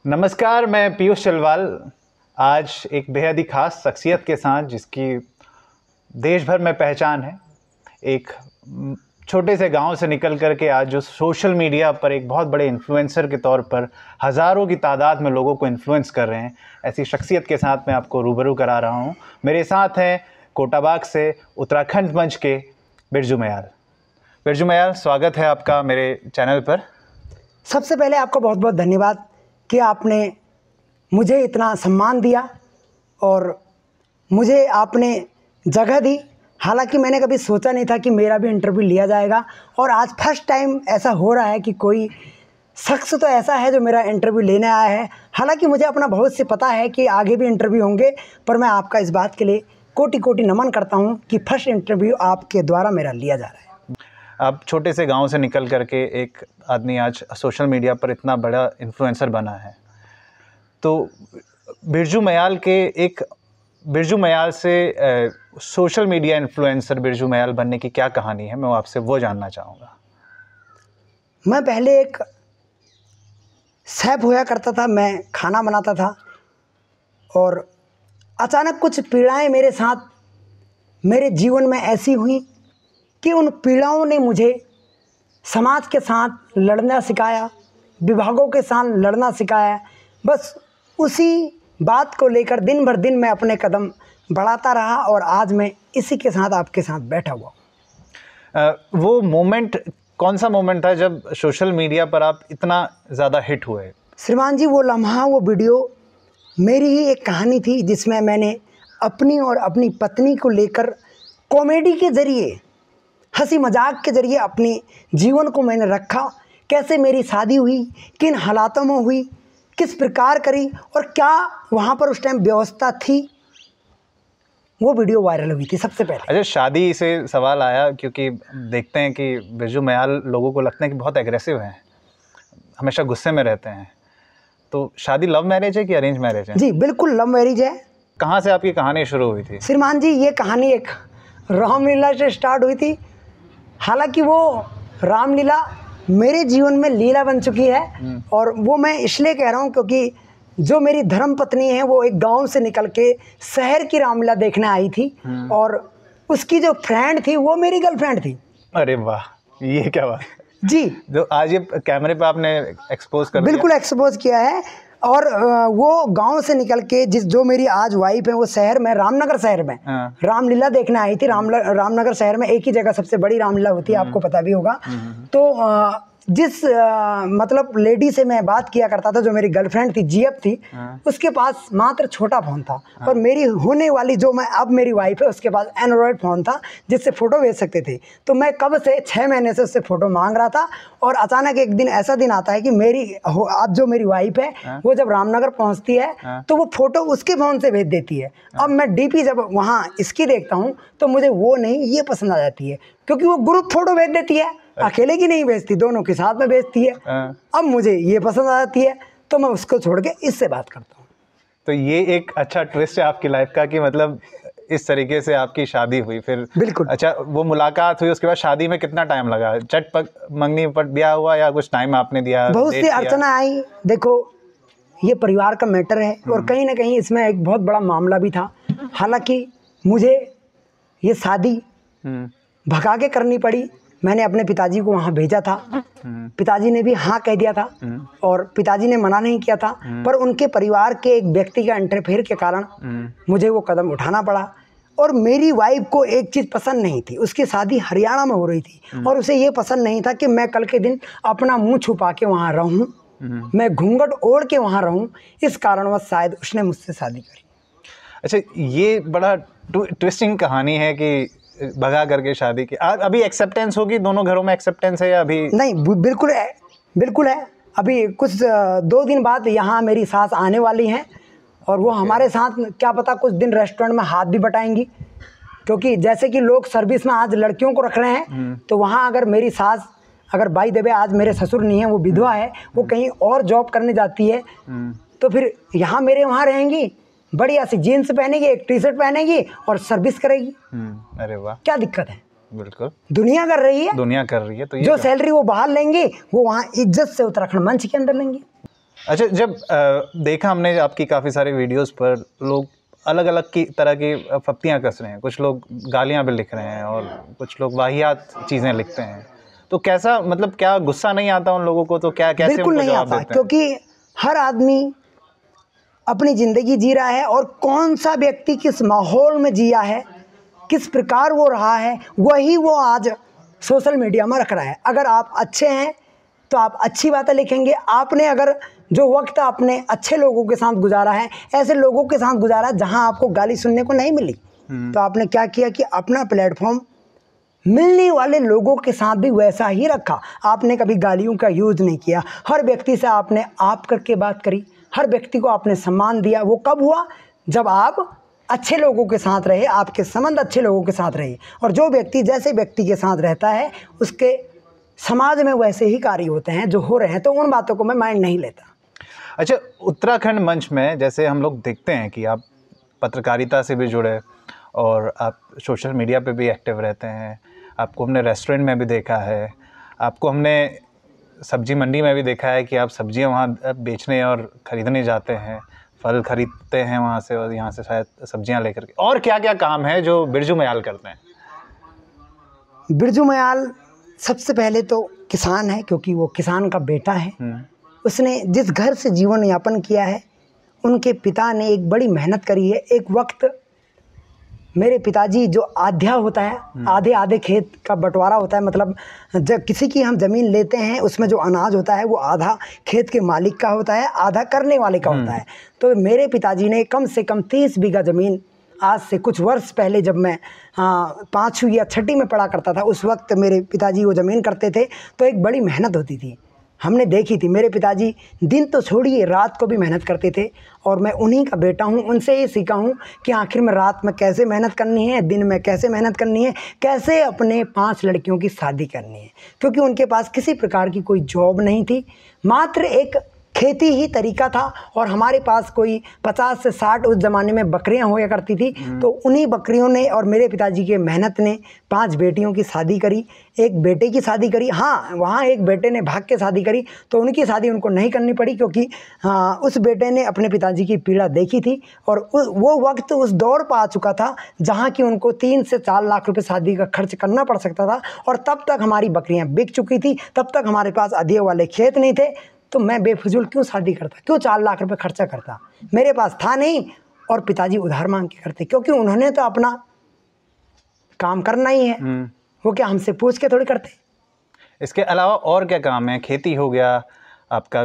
नमस्कार, मैं पीयूष चलवाल आज एक बेहद ही खास शख्सियत के साथ जिसकी देश भर में पहचान है। एक छोटे से गांव से निकल कर के आज जो सोशल मीडिया पर एक बहुत बड़े इन्फ्लुएंसर के तौर पर हज़ारों की तादाद में लोगों को इन्फ्लुएंस कर रहे हैं, ऐसी शख्सियत के साथ मैं आपको रूबरू करा रहा हूं। मेरे साथ हैं कोटाबाग से उत्तराखंड मंच के बिरजू मयाल। बिरजू मयाल, स्वागत है आपका मेरे चैनल पर। सबसे पहले आपका बहुत बहुत धन्यवाद कि आपने मुझे इतना सम्मान दिया और मुझे आपने जगह दी। हालांकि मैंने कभी सोचा नहीं था कि मेरा भी इंटरव्यू लिया जाएगा और आज फर्स्ट टाइम ऐसा हो रहा है कि कोई शख्स तो ऐसा है जो मेरा इंटरव्यू लेने आया है। हालांकि मुझे अपना बहुत से पता है कि आगे भी इंटरव्यू होंगे, पर मैं आपका इस बात के लिए कोटि कोटि नमन करता हूं कि फर्स्ट इंटरव्यू आपके द्वारा मेरा लिया जा रहा है। आप छोटे से गांव से निकल करके एक आदमी आज सोशल मीडिया पर इतना बड़ा इन्फ्लुएंसर बना है, तो बिरजू मयाल से social media influencer Birju Mayal बनने की क्या कहानी है, मैं आपसे वो जानना चाहूँगा। मैं पहले एक शेफ होया करता था, मैं खाना बनाता था और अचानक कुछ पीड़ाएं मेरे साथ मेरे जीवन में ऐसी हुई कि उन पीड़ाओं ने मुझे समाज के साथ लड़ना सिखाया, विभागों के साथ लड़ना सिखाया। बस उसी बात को लेकर दिन भर दिन मैं अपने कदम बढ़ाता रहा और आज मैं इसी के साथ आपके साथ बैठा हुआ। वो मोमेंट कौन सा मोमेंट था जब सोशल मीडिया पर आप इतना ज़्यादा हिट हुए? श्रीमान जी, वो लम्हा, वो वीडियो मेरी ही एक कहानी थी जिसमें मैंने अपनी और अपनी पत्नी को लेकर कॉमेडी के ज़रिए, हंसी मजाक के ज़रिए अपने जीवन को मैंने रखा। कैसे मेरी शादी हुई, किन हालातों में हुई, किस प्रकार करी और क्या वहाँ पर उस टाइम व्यवस्था थी, वो वीडियो वायरल हुई थी सबसे पहले। अच्छा, शादी से सवाल आया क्योंकि देखते हैं कि बिरजू मयाल लोगों को लगता है कि बहुत एग्रेसिव हैं, हमेशा गुस्से में रहते हैं। तो शादी लव मैरिज है कि अरेंज मैरिज है? जी बिल्कुल लव मैरिज है। कहाँ से आपकी कहानी शुरू हुई थी? श्रीमान जी, ये कहानी एक रामलीला से स्टार्ट हुई थी। हालांकि वो रामलीला मेरे जीवन में लीला बन चुकी है और वो मैं इसलिए कह रहा हूँ क्योंकि जो मेरी धर्म पत्नी है वो एक गांव से निकल के शहर की रामलीला देखने आई थी और उसकी जो फ्रेंड थी वो मेरी गर्लफ्रेंड थी। अरे वाह, ये क्या बात जी, जो आज ये कैमरे पे आपने एक्सपोज कर बिल्कुल एक्सपोज किया है। और वो गांव से निकल के जो मेरी आज वाइफ है वो शहर में, रामनगर शहर में रामलीला देखने आई थी। रामनगर शहर में एक ही जगह सबसे बड़ी रामलीला होती है, आपको पता भी होगा। तो जिस मतलब लेडी से मैं बात किया करता था, जो मेरी गर्लफ्रेंड थी, जीएफ थी, उसके पास मात्र छोटा फ़ोन था और मेरी होने वाली जो मैं अब मेरी वाइफ है उसके पास एंड्रॉयड फ़ोन था जिससे फ़ोटो भेज सकते थे। तो मैं कब से 6 महीने से उससे फ़ोटो मांग रहा था और अचानक एक दिन ऐसा दिन आता है कि अब जो मेरी वाइफ है वो जब रामनगर पहुँचती है तो वो फ़ोटो उसके फ़ोन से भेज देती है। अब मैं डीपी जब वहाँ इसकी देखता हूँ तो मुझे वो नहीं, ये पसंद आ जाती है क्योंकि वो ग्रुप फ़ोटो भेज देती है, अकेले की नहीं भेजती, दोनों के साथ में भेजती है। अब मुझे ये पसंद आ जाती है तो मैं उसको छोड़ के इससे बात करता हूँ। तो ये एक अच्छा ट्विस्ट है आपकी लाइफ का कि मतलब इस तरीके से आपकी शादी हुई फिर। बिल्कुल। अच्छा, वो मुलाकात हुई, उसके बाद शादी में कितना टाइम लगा? चट पट मंगनी पर ब्याह हुआ या कुछ टाइम आपने दिया? बहुत सी अड़चना आई। देखो, ये परिवार का मैटर है और कहीं ना कहीं इसमें एक बहुत बड़ा मामला भी था। हालांकि मुझे ये शादी भगा के करनी पड़ी। मैंने अपने पिताजी को वहाँ भेजा था, पिताजी ने भी हाँ कह दिया था और पिताजी ने मना नहीं किया था, पर उनके परिवार के एक व्यक्ति का इंटरफेयर के कारण मुझे वो कदम उठाना पड़ा। और मेरी वाइफ को एक चीज़ पसंद नहीं थी, उसकी शादी हरियाणा में हो रही थी और उसे ये पसंद नहीं था कि मैं कल के दिन अपना मुँह छुपा के वहाँ रहूँ, मैं घूंघट ओढ़ के वहाँ रहूँ। इस कारणवश शायद उसने मुझसे शादी करी। अच्छा, ये बड़ा ट्विस्टिंग कहानी है कि भगा करके शादी की। अभी एक्सेप्टेंस होगी, दोनों घरों में एक्सेप्टेंस है या अभी? नहीं, बिल्कुल है, बिल्कुल है। अभी कुछ 2 दिन बाद यहाँ मेरी सास आने वाली हैं और वो हमारे साथ क्या पता कुछ दिन रेस्टोरेंट में हाथ भी बटाएंगी, क्योंकि जैसे कि लोग सर्विस में आज लड़कियों को रख रहे हैं तो वहाँ अगर मेरी सास, अगर बाई देवे आज मेरे ससुर नहीं है, वो विधवा है, वो कहीं और जॉब करने जाती है तो फिर यहाँ मेरे वहाँ रहेंगी, बढ़िया सी जीन्स पहनेगी, एक टी शर्ट पहनेगी और सर्विस करेगी। अरे वाह, क्या दिक्कत है? बिल्कुल, दुनिया कर रही है, दुनिया कर रही है। तो ये जो सैलरी वो बाहर लेंगे वो वहाँ इज्जत से उत्तराखंड मंच के अंदर लेंगे। अच्छा, जब देखा हमने आपकी काफ़ी सारी वीडियोस पर, लोग अलग अलग की तरह की फप्तियाँ कस रहे हैं, कुछ लोग गालियाँ भी लिख रहे हैं और कुछ लोग वाहियात चीज़ें लिखते हैं, तो कैसा, मतलब क्या गुस्सा नहीं आता उन लोगों को? तो क्या, कैसे बिल्कुल उनको नहीं जवाब आता, देते हैं? क्योंकि हर आदमी अपनी ज़िंदगी जी रहा है और कौन सा व्यक्ति किस माहौल में जिया है, किस प्रकार वो रहा है, वही वो आज सोशल मीडिया में रख रहा है। अगर आप अच्छे हैं तो आप अच्छी बातें लिखेंगे। आपने अगर जो वक्त आपने अच्छे लोगों के साथ गुजारा है, ऐसे लोगों के साथ गुजारा जहां आपको गाली सुनने को नहीं मिली, तो आपने क्या किया कि अपना प्लेटफॉर्म मिलने वाले लोगों के साथ भी वैसा ही रखा। आपने कभी गालियों का यूज़ नहीं किया, हर व्यक्ति से आपने आप करके बात करी, हर व्यक्ति को आपने सम्मान दिया। वो कब हुआ? जब आप अच्छे लोगों के साथ रहे, आपके संबंध अच्छे लोगों के साथ रहे। और जो व्यक्ति जैसे व्यक्ति के साथ रहता है, उसके समाज में वैसे ही कार्य होते हैं जो हो रहे हैं, तो उन बातों को मैं माइंड नहीं लेता। अच्छा, उत्तराखंड मंच में जैसे हम लोग देखते हैं कि आप पत्रकारिता से भी जुड़े और आप सोशल मीडिया पे भी एक्टिव रहते हैं, आपको हमने रेस्टोरेंट में भी देखा है, आपको हमने सब्जी मंडी में भी देखा है कि आप सब्जियां वहाँ बेचने और ख़रीदने जाते हैं, फल ख़रीदते हैं वहाँ से और यहाँ से शायद सब्जियां लेकर के। और क्या क्या काम है जो बिरजू मयाल करते हैं? बिरजू मयाल सबसे पहले तो किसान है, क्योंकि वो किसान का बेटा है। उसने जिस घर से जीवन यापन किया है, उनके पिता ने एक बड़ी मेहनत करी है। एक वक्त मेरे पिताजी, जो आध्या होता है, आधे आधे खेत का बंटवारा होता है, मतलब जब किसी की हम ज़मीन लेते हैं, उसमें जो अनाज होता है वो आधा खेत के मालिक का होता है, आधा करने वाले का होता है। तो मेरे पिताजी ने कम से कम 30 बीघा ज़मीन, आज से कुछ वर्ष पहले जब मैं 5वीं या 6वीं में पढ़ा करता था, उस वक्त मेरे पिताजी वो ज़मीन करते थे। तो एक बड़ी मेहनत होती थी, हमने देखी थी। मेरे पिताजी दिन तो छोड़िए, रात को भी मेहनत करते थे, और मैं उन्हीं का बेटा हूँ। उनसे ये सीखा हूँ कि आखिर में रात में कैसे मेहनत करनी है, दिन में कैसे मेहनत करनी है, कैसे अपने 5 लड़कियों की शादी करनी है। क्योंकि उनके पास किसी प्रकार की कोई जॉब नहीं थी, मात्र एक खेती ही तरीका था। और हमारे पास कोई 50 से 60 उस ज़माने में बकरियां होया करती थी। तो उन्हीं बकरियों ने और मेरे पिताजी के मेहनत ने 5 बेटियों की शादी करी, एक बेटे की शादी करी। हाँ, वहाँ एक बेटे ने भाग के शादी करी, तो उनकी शादी उनको नहीं करनी पड़ी, क्योंकि उस बेटे ने अपने पिताजी की पीड़ा देखी थी। और वो वक्त उस दौर पर आ चुका था जहाँ कि उनको 3 से 4 लाख रुपये शादी का खर्च करना पड़ सकता था। और तब तक हमारी बकरियाँ बिक चुकी थी, तब तक हमारे पास अधिया वाले खेत नहीं थे। तो मैं बेफजूल क्यों शादी करता, क्यों 4 लाख रुपए खर्चा करता? मेरे पास था नहीं, और पिताजी उधार मांग के करते, क्योंकि उन्होंने तो अपना काम करना ही है। वो क्या हमसे पूछ के थोड़ी करते। इसके अलावा और क्या काम है? खेती हो गया आपका,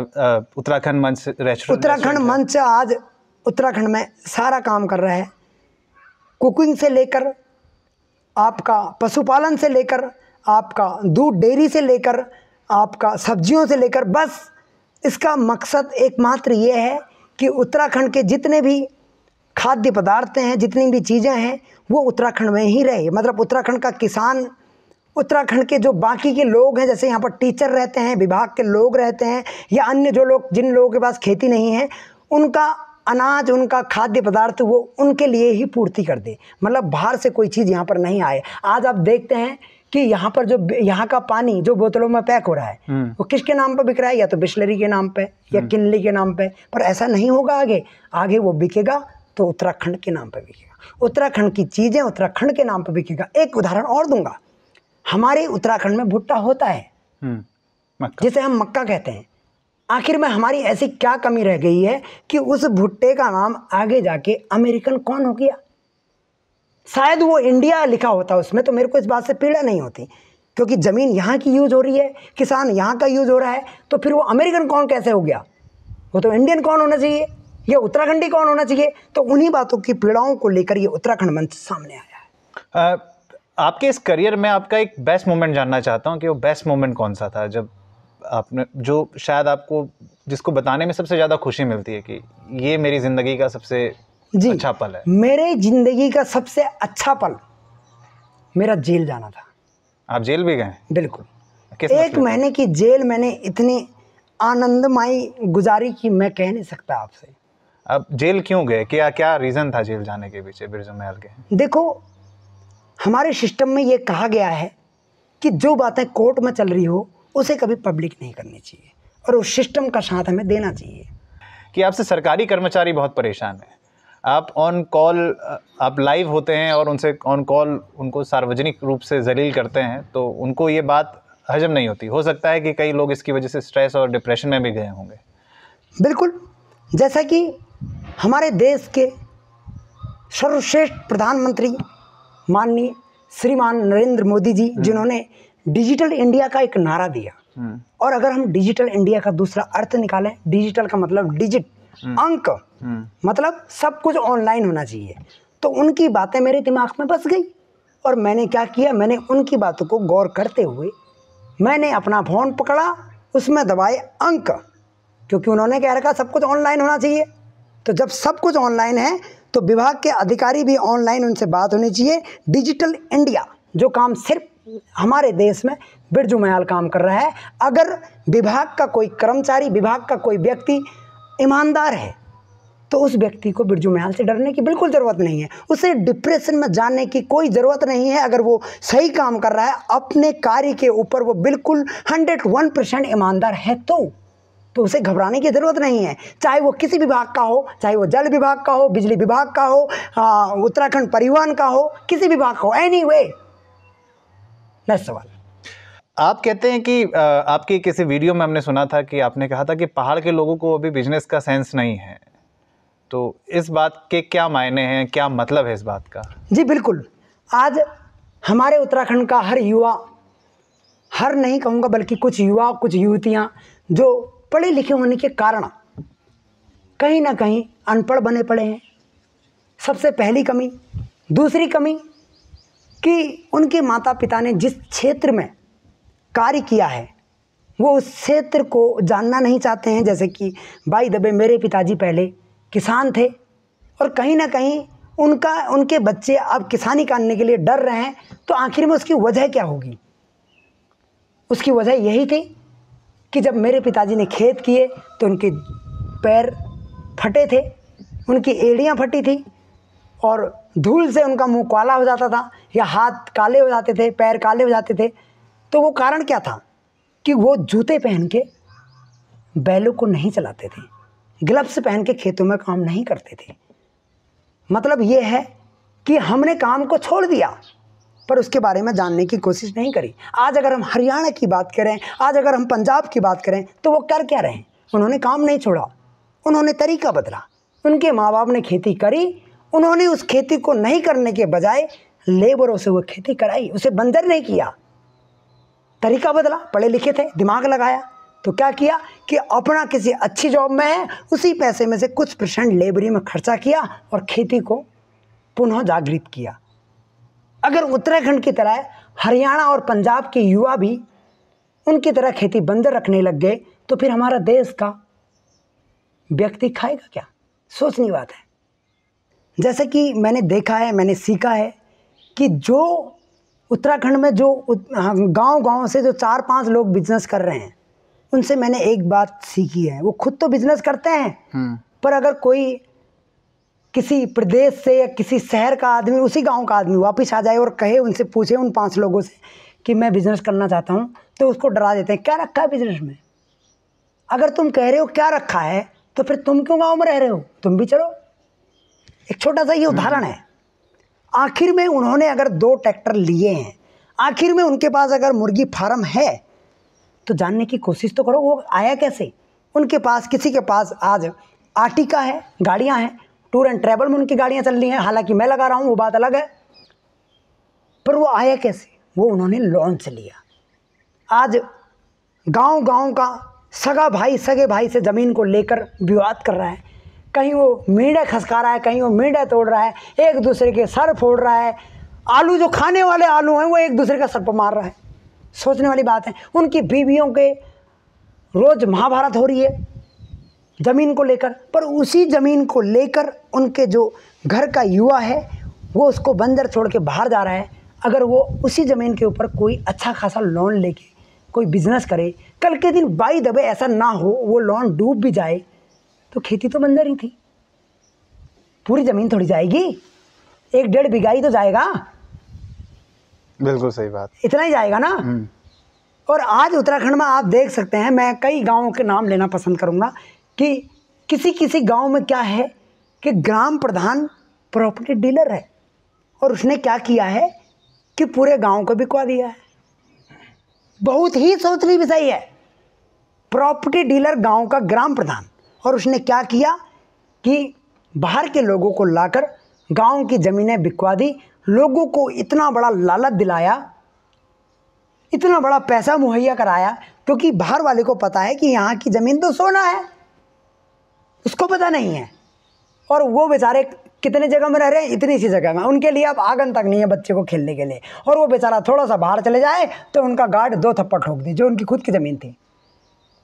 उत्तराखंड मंच रेस्टोरेंट। उत्तराखंड मंच आज उत्तराखंड में सारा काम कर रहा है, कुकिंग से लेकर आपका पशुपालन से लेकर आपका दूध डेयरी से लेकर आपका सब्जियों से लेकर। बस इसका मकसद एकमात्र ये है कि उत्तराखंड के जितने भी खाद्य पदार्थ हैं, जितनी भी चीज़ें हैं, वो उत्तराखंड में ही रहे। मतलब उत्तराखंड का किसान, उत्तराखंड के जो बाकी के लोग हैं, जैसे यहाँ पर टीचर रहते हैं, विभाग के लोग रहते हैं, या अन्य जो लोग, जिन लोगों के पास खेती नहीं है, उनका अनाज, उनका खाद्य पदार्थ वो उनके लिए ही पूर्ति कर दे। मतलब बाहर से कोई चीज़ यहाँ पर नहीं आए। आज आप देखते हैं कि यहाँ पर जो यहाँ का पानी जो बोतलों में पैक हो रहा है, वो किसके नाम पर बिक रहा है? या तो बिस्लरी के नाम पे, या किनली के नाम पे। पर ऐसा नहीं होगा, आगे वो बिकेगा तो उत्तराखंड के नाम पे बिकेगा, उत्तराखंड की चीज़ें उत्तराखंड के नाम पे बिकेगा। एक उदाहरण और दूंगा, हमारे उत्तराखंड में भुट्टा होता है, जिसे हम मक्का कहते हैं। आखिर में हमारी ऐसी क्या कमी रह गई है कि उस भुट्टे का नाम आगे जाके अमेरिकन कॉर्न हो गया? शायद वो इंडिया लिखा होता उसमें, तो मेरे को इस बात से पीड़ा नहीं होती, क्योंकि ज़मीन यहाँ की यूज़ हो रही है, किसान यहाँ का यूज़ हो रहा है। तो फिर वो अमेरिकन कॉर्न कैसे हो गया? वो तो इंडियन कॉर्न होना चाहिए, या उत्तराखंडी कॉर्न होना चाहिए। तो उन्हीं बातों की पीड़ाओं को लेकर ये उत्तराखंड मंच सामने आया है। आपके इस करियर में आपका एक बेस्ट मोमेंट जानना चाहता हूँ कि वो बेस्ट मोमेंट कौन सा था, जब आपने, जो शायद आपको, जिसको बताने में सबसे ज़्यादा खुशी मिलती है कि ये मेरी ज़िंदगी का सबसे अच्छा पल है? मेरे ज़िंदगी का सबसे अच्छा पल मेरा जेल जाना था। आप जेल भी गए? बिल्कुल। 1 महीने की जेल मैंने इतनी आनंदमयी गुजारी कि मैं कह नहीं सकता आपसे। अब जेल क्यों गए? क्या क्या रीज़न था जेल जाने के पीछे बिरजू महल के? देखो, हमारे सिस्टम में ये कहा गया है कि जो बातें कोर्ट में चल रही हो उसे कभी पब्लिक नहीं करनी चाहिए। और उस सिस्टम का साथ हमें देना चाहिए। कि आपसे सरकारी कर्मचारी बहुत परेशान है, आप ऑन कॉल, आप लाइव होते हैं और उनसे ऑन कॉल उनको सार्वजनिक रूप से जलील करते हैं, तो उनको ये बात हजम नहीं होती। हो सकता है कि कई लोग इसकी वजह से स्ट्रेस और डिप्रेशन में भी गए होंगे। बिल्कुल, जैसा कि हमारे देश के सर्वश्रेष्ठ प्रधानमंत्री माननीय श्रीमान नरेंद्र मोदी जी, जिन्होंने डिजिटल इंडिया का एक नारा दिया, और अगर हम डिजिटल इंडिया का दूसरा अर्थ निकालें, डिजिटल का मतलब डिजिट, अंक, मतलब सब कुछ ऑनलाइन होना चाहिए, तो उनकी बातें मेरे दिमाग में बस गई। और मैंने क्या किया, मैंने उनकी बातों को गौर करते हुए मैंने अपना फ़ोन पकड़ा, उसमें दबाए अंक, क्योंकि उन्होंने कह रखा सब कुछ ऑनलाइन होना चाहिए। तो जब सब कुछ ऑनलाइन है तो विभाग के अधिकारी भी ऑनलाइन, उनसे बात होनी चाहिए। डिजिटल इंडिया जो काम सिर्फ हमारे देश में बिरजू मयाल काम कर रहा है। अगर विभाग का कोई कर्मचारी, विभाग का कोई व्यक्ति ईमानदार है तो उस व्यक्ति को बिरजू मयाल से डरने की बिल्कुल ज़रूरत नहीं है, उसे डिप्रेशन में जाने की कोई ज़रूरत नहीं है। अगर वो सही काम कर रहा है, अपने कार्य के ऊपर वो बिल्कुल 101% ईमानदार है तो उसे घबराने की ज़रूरत नहीं है। चाहे वो किसी विभाग का हो, चाहे वो जल विभाग का हो, बिजली विभाग का हो, उत्तराखंड परिवहन का हो, किसी विभाग का हो, एनीवे। नेक्स्ट सवाल। आप कहते हैं कि आपकी किसी वीडियो में हमने सुना था कि आपने कहा था कि पहाड़ के लोगों को अभी बिजनेस का सेंस नहीं है, तो इस बात के क्या मायने हैं, क्या मतलब है इस बात का? जी बिल्कुल, आज हमारे उत्तराखंड का हर युवा, हर नहीं कहूँगा बल्कि कुछ युवा, कुछ युवतियाँ जो पढ़े लिखे होने के कारण कहीं ना कहीं अनपढ़ बने पड़े हैं। सबसे पहली कमी। दूसरी कमी कि उनके माता पिता ने जिस क्षेत्र में कार्य किया है वो उस क्षेत्र को जानना नहीं चाहते हैं। जैसे कि बाई द वे मेरे पिताजी पहले किसान थे और कहीं ना कहीं उनके बच्चे अब किसानी करने के लिए डर रहे हैं, तो आखिर में उसकी वजह क्या होगी? उसकी वजह यही थी कि जब मेरे पिताजी ने खेत किए तो उनके पैर फटे थे, उनकी एड़ियाँ फटी थी और धूल से उनका मुंह काला हो जाता था या हाथ काले हो जाते थे, पैर काले हो जाते थे। तो वो कारण क्या था कि वो जूते पहन के बैलों को नहीं चलाते थे, ग्लव्स पहन के खेतों में काम नहीं करते थे। मतलब ये है कि हमने काम को छोड़ दिया पर उसके बारे में जानने की कोशिश नहीं करी। आज अगर हम हरियाणा की बात करें, आज अगर हम पंजाब की बात करें, तो वो कर क्या रहे हैं? उन्होंने काम नहीं छोड़ा, उन्होंने तरीका बदला। उनके माँ बाप ने खेती करी, उन्होंने उस खेती को नहीं करने के बजाय लेबरों से वो खेती कराई, उसे बंजर नहीं किया, तरीका बदला। पढ़े लिखे थे, दिमाग लगाया, तो क्या किया कि अपना किसी अच्छी जॉब में है, उसी पैसे में से कुछ % लेबरी में खर्चा किया और खेती को पुनः जागृत किया। अगर उत्तराखंड की तरह हरियाणा और पंजाब के युवा भी उनकी तरह खेती बंजर रखने लग गए तो फिर हमारा देश का व्यक्ति खाएगा क्या? सोचनी बात है। जैसे कि मैंने देखा है, मैंने सीखा है कि जो उत्तराखंड में जो गांव-गांव से जो 4-5 लोग बिजनेस कर रहे हैं, उनसे मैंने एक बात सीखी है। वो खुद तो बिजनेस करते हैं, पर अगर कोई किसी प्रदेश से या किसी शहर का आदमी, उसी गांव का आदमी वापस आ जाए और कहे, उनसे पूछे उन 5 लोगों से कि मैं बिज़नेस करना चाहता हूं, तो उसको डरा देते हैं। क्या रखा है बिज़नेस में? अगर तुम कह रहे हो क्या रखा है, तो फिर तुम क्यों गांव में रह रहे हो? तुम भी चलो। एक छोटा सा ये उदाहरण है। आखिर में उन्होंने अगर 2 ट्रैक्टर लिए हैं, आखिर में उनके पास अगर मुर्गी फार्म है, तो जानने की कोशिश तो करो वो आया कैसे। उनके पास, किसी के पास आज आर्टिका है, गाड़ियाँ हैं, टूर एंड ट्रैवल में उनकी गाड़ियाँ चल रही हैं, हालांकि मैं लगा रहा हूँ वो बात अलग है, पर वो आया कैसे? वो उन्होंने लोन से लिया। आज गांव-गांव का सगे भाई से ज़मीन को लेकर विवाद कर रहा है, कहीं वो मेंढे खसका रहा है, कहीं वो मेंढे तोड़ रहा है, एक दूसरे के सर फोड़ रहा है, आलू जो खाने वाले आलू हैं वो एक दूसरे का सर पर मार रहा है। सोचने वाली बात है। उनकी बीवियों के रोज़ महाभारत हो रही है ज़मीन को लेकर, पर उसी ज़मीन को लेकर उनके जो घर का युवा है वो उसको बंजर छोड़ के बाहर जा रहा है। अगर वो उसी ज़मीन के ऊपर कोई अच्छा खासा लोन लेके कोई बिज़नेस करे, कल के दिन बाई दबे ऐसा ना हो वो लोन डूब भी जाए, तो खेती तो बंजर ही थी, पूरी ज़मीन थोड़ी जाएगी, 1-1.5 बीघा ही तो जाएगा। बिल्कुल सही बात, इतना ही जाएगा ना। और आज उत्तराखंड में आप देख सकते हैं, मैं कई गांवों के नाम लेना पसंद करूंगा कि किसी किसी गांव में क्या है कि ग्राम प्रधान प्रॉपर्टी डीलर है और उसने क्या किया है कि पूरे गांव को बिकवा दिया है। बहुत ही सोचनीय विषय है। प्रॉपर्टी डीलर गांव का ग्राम प्रधान, और उसने क्या किया कि बाहर के लोगों को लाकर गांव की ज़मीनें बिकवा दी, लोगों को इतना बड़ा लालच दिलाया, इतना बड़ा पैसा मुहैया कराया, क्योंकि बाहर वाले को पता है कि यहाँ की ज़मीन तो सोना है, उसको पता नहीं है। और वो बेचारे कितने जगह में रह रहे हैं, इतनी सी जगह में, उनके लिए अब आंगन तक नहीं है बच्चे को खेलने के लिए। और वो बेचारा थोड़ा सा बाहर चले जाए तो उनका गार्ड 2 थप्पड़ ठोक दी, जो उनकी खुद की ज़मीन थी।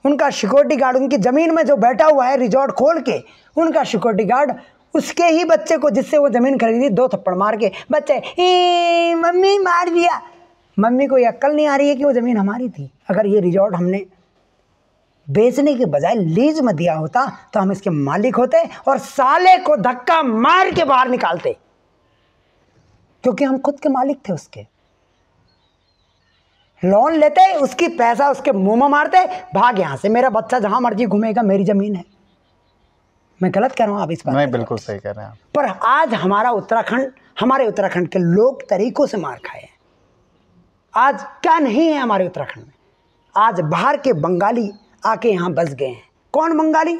उनका सिक्योरिटी गार्ड उनकी ज़मीन में जो बैठा हुआ है रिजॉर्ट खोल के, उनका सिक्योरिटी गार्ड उसके ही बच्चे को, जिससे वो ज़मीन खरीदी, 2 थप्पड़ मार के, बच्चे मम्मी मार दिया। मम्मी को ये अक्ल नहीं आ रही है कि वो ज़मीन हमारी थी। अगर ये रिजॉर्ट हमने बेचने के बजाय लीज में दिया होता तो हम इसके मालिक होते और साले को धक्का मार के बाहर निकालते, क्योंकि हम खुद के मालिक थे उसके। लोन लेते, उसकी पैसा उसके मुंह में मारते, भाग यहां से, मेरा बच्चा जहां मर्जी घूमेगा, मेरी जमीन है। मैं गलत कह रहा हूं आप इस बात नहीं, बिल्कुल सही कह रहे हैं आप। पर आज हमारे उत्तराखंड के लोग तरीकों से मार खाए हैं। आज क्या नहीं है हमारे उत्तराखंड में, आज बाहर के बंगाली आके यहाँ बस गए हैं। कौन बंगाली?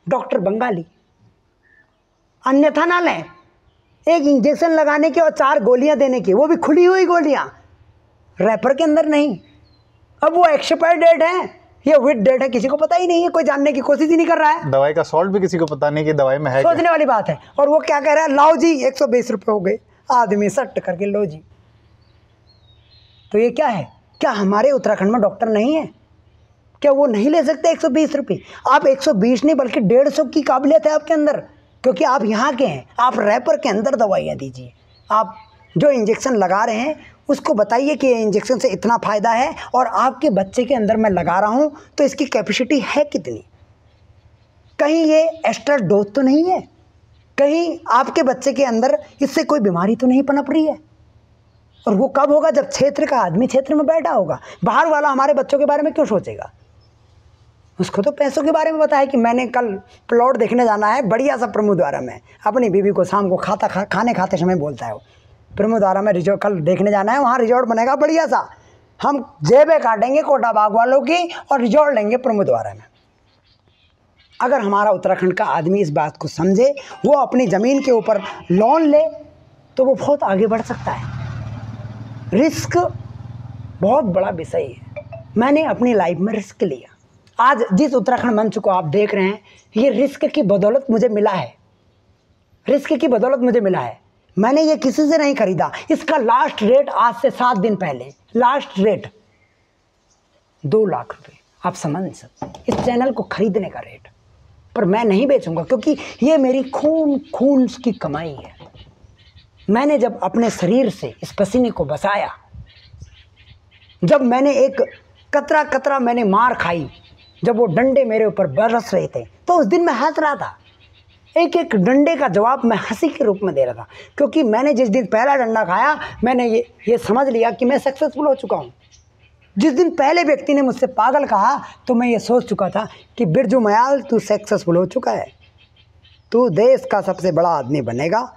डॉक्टर बंगाली। अन्यथा ना लें, एक इंजेक्शन लगाने के और 4 गोलियां देने की, वो भी खुली हुई गोलियां, रैपर के अंदर नहीं। अब वो एक्सपायर डेट है या विथ डेट है किसी को पता ही नहीं है, कोई जानने की कोशिश ही नहीं कर रहा है। दवाई का सॉल्ट भी किसी को पता नहीं कि दवाई में है, सोचने वाली बात है। और वो क्या कह रहा है, लाओ जी 120 रुपये हो गए, आदमी सट करके लो जी। तो ये क्या है? क्या हमारे उत्तराखंड में डॉक्टर नहीं है? क्या वो नहीं ले सकते 120 रुपये? आप 120 नहीं बल्कि 150 की काबिलियत है आपके अंदर, क्योंकि आप यहाँ के हैं। आप रैपर के अंदर दवाइयाँ दीजिए। आप जो इंजेक्शन लगा रहे हैं उसको बताइए कि ये इंजेक्शन से इतना फ़ायदा है और आपके बच्चे के अंदर मैं लगा रहा हूँ तो इसकी कैपेसिटी है कितनी। कहीं ये एक्स्ट्रा डोज तो नहीं है, कहीं आपके बच्चे के अंदर इससे कोई बीमारी तो नहीं पनप रही है। और वो कब होगा? जब क्षेत्र का आदमी क्षेत्र में बैठा होगा। बाहर वाला हमारे बच्चों के बारे में क्यों सोचेगा? उसको तो पैसों के बारे में पता है कि मैंने कल प्लॉट देखने जाना है बढ़िया सा प्रमोद्वारा में। अपनी बीवी को शाम को खाने खाते समय बोलता है वो, प्रमोद्वारा में रिजॉर्ट कल देखने जाना है, वहाँ रिजॉर्ट बनेगा बढ़िया सा, हम जेबें काटेंगे कोटा बाग वालों की और रिजॉर्ट लेंगे प्रमोद्वारा में। अगर हमारा उत्तराखंड का आदमी इस बात को समझे, वो अपनी ज़मीन के ऊपर लोन ले, तो वो बहुत आगे बढ़ सकता है। रिस्क बहुत बड़ा विषय है। मैंने अपनी लाइफ में रिस्क लिया। आज जिस उत्तराखंड मंच को आप देख रहे हैं, ये रिस्क की बदौलत मुझे मिला है। रिस्क की बदौलत मुझे मिला है। मैंने ये किसी से नहीं खरीदा। इसका लास्ट रेट आज से 7 दिन पहले, लास्ट रेट 2 लाख रुपए। आप समझ नहीं सकते इस चैनल को खरीदने का रेट। पर मैं नहीं बेचूंगा, क्योंकि ये मेरी खून की कमाई है। मैंने जब अपने शरीर से इस पसीने को बसाया, जब मैंने एक कतरा कतरा मैंने मार खाई, जब वो डंडे मेरे ऊपर बरस रहे थे, तो उस दिन मैं हंस रहा था। एक एक डंडे का जवाब मैं हंसी के रूप में दे रहा था, क्योंकि मैंने जिस दिन पहला डंडा खाया, मैंने ये समझ लिया कि मैं सक्सेसफुल हो चुका हूँ। जिस दिन पहले व्यक्ति ने मुझसे पागल कहा, तो मैं ये सोच चुका था कि बिरजू मयाल तू सक्सेसफुल हो चुका है, तू देश का सबसे बड़ा आदमी बनेगा।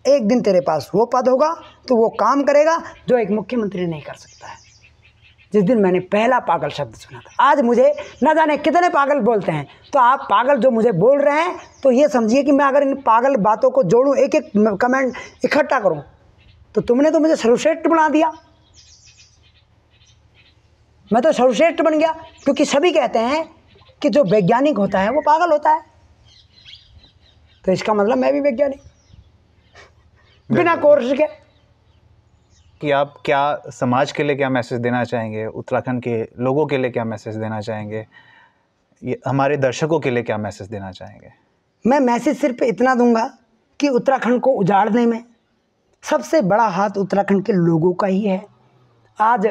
एक दिन तेरे पास वो पद होगा, तो वो काम करेगा जो एक मुख्यमंत्री नहीं कर सकता है। जिस दिन मैंने पहला पागल शब्द सुना था, आज मुझे न जाने कितने पागल बोलते हैं। तो आप पागल जो मुझे बोल रहे हैं, तो ये समझिए कि मैं अगर इन पागल बातों को जोड़ूं, एक एक कमेंट इकट्ठा करूं, तो तुमने तो मुझे सर्वश्रेष्ठ बना दिया। मैं तो सर्वश्रेष्ठ बन गया, क्योंकि सभी कहते हैं कि जो वैज्ञानिक होता है वो पागल होता है। तो इसका मतलब मैं भी वैज्ञानिक, बिना कोर्स के। कि आप क्या समाज के लिए क्या मैसेज देना चाहेंगे, उत्तराखंड के लोगों के लिए क्या मैसेज देना चाहेंगे, ये हमारे दर्शकों के लिए क्या मैसेज देना चाहेंगे? मैं मैसेज सिर्फ इतना दूंगा कि उत्तराखंड को उजाड़ने में सबसे बड़ा हाथ उत्तराखंड के लोगों का ही है। आज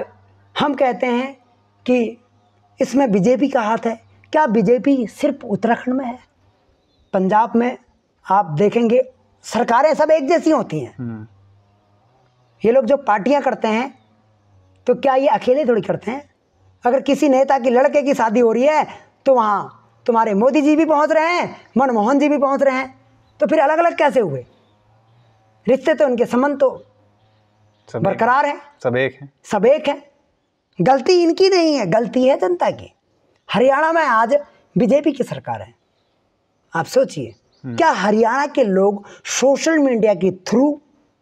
हम कहते हैं कि इसमें बीजेपी का हाथ है। क्या बीजेपी सिर्फ उत्तराखंड में है? पंजाब में आप देखेंगे सरकारें सब एक जैसी होती हैं। ये लोग जो पार्टियां करते हैं, तो क्या ये अकेले थोड़ी करते हैं? अगर किसी नेता की लड़के की शादी हो रही है तो वहाँ तुम्हारे मोदी जी भी पहुँच रहे हैं, मनमोहन जी भी पहुँच रहे हैं, तो फिर अलग अलग कैसे हुए? रिश्ते तो उनके संबंध तो बरकरार है, सब एक है, सब एक है। गलती इनकी नहीं है, गलती है जनता की। हरियाणा में आज बीजेपी की सरकार है। आप सोचिए, क्या हरियाणा के लोग सोशल मीडिया के थ्रू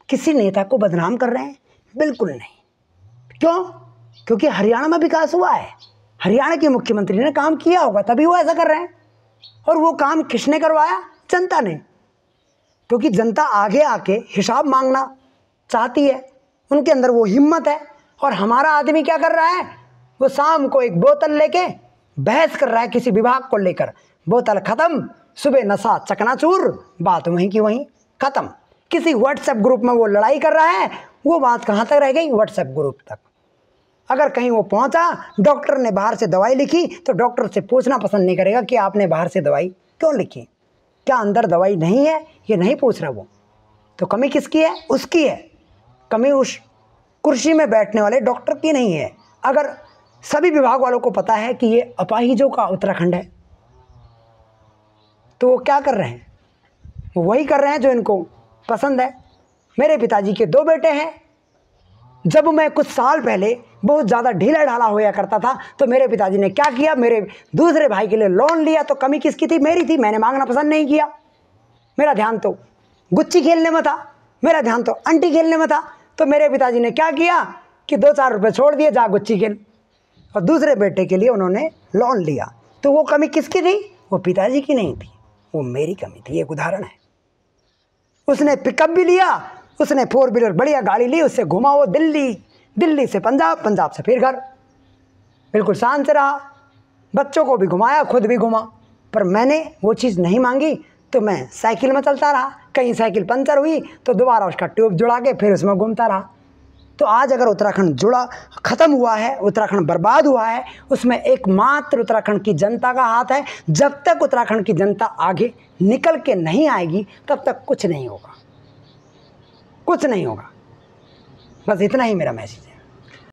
किसी नेता को बदनाम कर रहे हैं? बिल्कुल नहीं। क्यों? क्योंकि हरियाणा में विकास हुआ है, हरियाणा के मुख्यमंत्री ने काम किया होगा तभी वो ऐसा कर रहे हैं। और वो काम किसने करवाया? जनता ने। क्योंकि जनता आगे आके हिसाब मांगना चाहती है, उनके अंदर वो हिम्मत है। और हमारा आदमी क्या कर रहा है? वो शाम को एक बोतल लेके बहस कर रहा है किसी विभाग को लेकर। बोतल खत्म, सुबह नशा चकनाचूर, बात वहीं की वहीं खत्म। किसी व्हाट्सएप ग्रुप में वो लड़ाई कर रहा है, वो बात कहाँ तक रह गई? व्हाट्सएप ग्रुप तक। अगर कहीं वो पहुंचा, डॉक्टर ने बाहर से दवाई लिखी, तो डॉक्टर से पूछना पसंद नहीं करेगा कि आपने बाहर से दवाई क्यों लिखी, क्या अंदर दवाई नहीं है, ये नहीं पूछ रहा वो। तो कमी किसकी है? उसकी है। कमी उस कुर्सी में बैठने वाले डॉक्टर की नहीं है। अगर सभी विभाग वालों को पता है कि ये अपाहिजों का उत्तराखंड है, तो वो क्या कर रहे हैं? वो वही कर रहे हैं जो इनको पसंद है। मेरे पिताजी के 2 बेटे हैं। जब मैं कुछ साल पहले बहुत ज़्यादा ढीला ढाला होया करता था, तो मेरे पिताजी ने क्या किया? मेरे दूसरे भाई के लिए लोन लिया। तो कमी किसकी थी? मेरी थी। मैंने मांगना पसंद नहीं किया। मेरा ध्यान तो गुच्ची खेलने में था, मेरा ध्यान तो अंटी खेलने में था। तो मेरे पिताजी ने क्या किया कि 2-4 रुपये छोड़ दिए, जा गुच्ची खेल। और दूसरे बेटे के लिए उन्होंने लोन लिया। तो वो कमी किसकी थी? वो पिताजी की नहीं थी, वो मेरी कमी थी। एक उदाहरण है। उसने पिकअप भी लिया, उसने 4 व्हीलर बढ़िया गाड़ी ली, उससे घुमा वो दिल्ली, दिल्ली से पंजाब, पंजाब से फिर घर। बिल्कुल शांत से रहा, बच्चों को भी घुमाया, खुद भी घुमा। पर मैंने वो चीज़ नहीं मांगी, तो मैं साइकिल में चलता रहा। कहीं साइकिल पंचर हुई तो दोबारा उसका ट्यूब जुड़ा के फिर उसमें घूमता रहा। तो आज अगर उत्तराखंड जुड़ा ख़त्म हुआ है, उत्तराखंड बर्बाद हुआ है, उसमें एकमात्र उत्तराखंड की जनता का हाथ है। जब तक उत्तराखंड की जनता आगे निकल के नहीं आएगी, तब तक कुछ नहीं होगा, कुछ नहीं होगा। बस इतना ही मेरा मैसेज है।